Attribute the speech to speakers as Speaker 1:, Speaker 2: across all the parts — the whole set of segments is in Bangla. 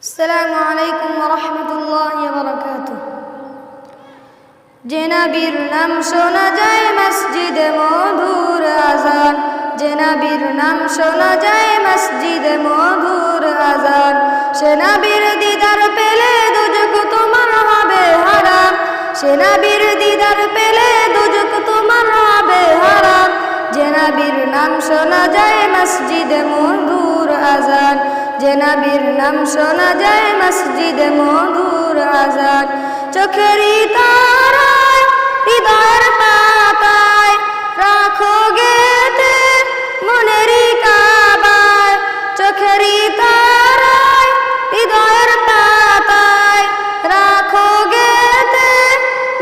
Speaker 1: আসসালামু আলাইকুম ওয়া রাহমাতুল্লাহি ওয়া বারাকাতুহু। যে নবীর নাম শোনা যায় মসজিদে মধুর আযান, যে নবীর নাম শোনা যায় মসজিদে মধুর আযান। সে নবীর দিদার পেলে দুজক তোমার হবে হারাম, সে নবীর দিদার পেলে দুজক তোমার হবে হারাম। যে নবীর নাম শোনা যায় মসজিদে মধুর আযান, যে নবীর নাম শোনা যায় মসজিদে মধুর আযান। চোখেরই তারায় হৃদয়ের পাতায় রাখো গেতে মনেরই কাবায়, চোখেরই তারায় হৃদয়ের পাতায় রাখো গেতে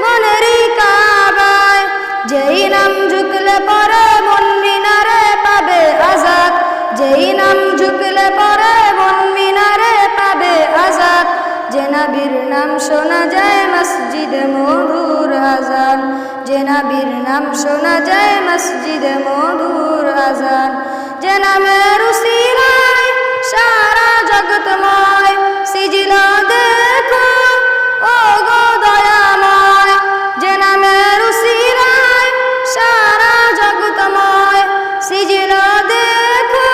Speaker 1: মনেরই কাবায়। যেই নাম ঝুঁকলে পরে মন মিনারে পাবে আজাদ, যেই নাম ঝুঁকলে পরে মন মিনারে পাবে আজাদ। যে নবীর নাম শোনা যায় মসজিদে মধুর আযান, যে নবীর নাম শোনা যায় মসজিদে মধুর আযান। যে নামের উসিলায় সারা জগৎময় সিজিলা দেখো ও গো দয়াময়, যে নামের উসিলায় সারা জগৎময় সিজিলা দেখো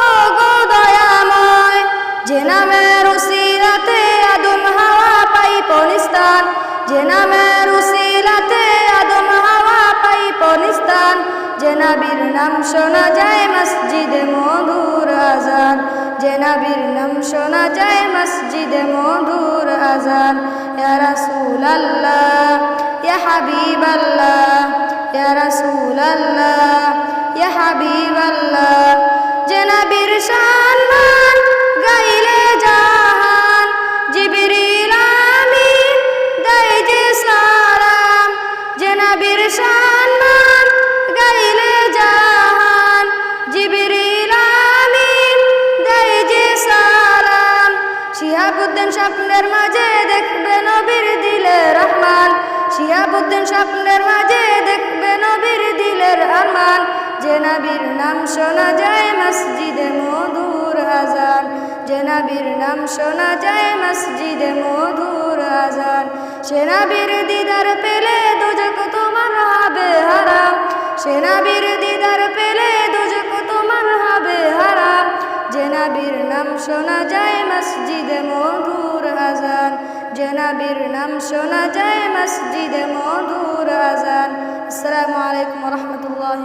Speaker 1: ও গো দয়াময়। যে নামের উসিলাতে আদম হাওয়া পাই পরিস্তান, যে নামের উসিলাতে আদম হাওয়া পাই পরিস্তান। যে নবীর নাম শোনা যায় মসজিদে মধুর আযান, যে নবীর নাম শোনা যায় মসজিদে মধুর আযান। ইয়া রাসূলাল্লাহ ইয়া হাবিবাল্লাহ, ইয়া রাসূলাল্লাহ ইয়া হাবিবাল্লাহ। যে নবীর সম্মান গাইলে জাহান, জিবরিল আমিন দেয় যে সালাম। যে নবীর সম্মান গাইলে জাহান, জিবরিল আমিন দেয় যে সালাম। শিহাবুদ্দিন স্বপ্নের মাঝে দেখবে নবীর দিলে রহমান, শিহাবুদ্দিন স্বপ্নের মাঝে দেখবে নবীর দিলের আরমান। যে নবীর নাম শোনা যায় মসজিদে মধুর আযান, যে নবীর নাম শোনা যায় মসজিদে মধুর আযান। সে নবীর দিদার পেলে দুজক তোমার হবে হারাম, সে নবীর দিদার পেলে দুজক তোমার হবে হারাম। যে নবীর নাম শোনা যায় মসজিদে মধুর আযান, যে নবীর নাম শোনা যায় মসজিদে মধুর আযান। আসসালামু আলাইকুম ওয়া রাহমাতুল্লাহি।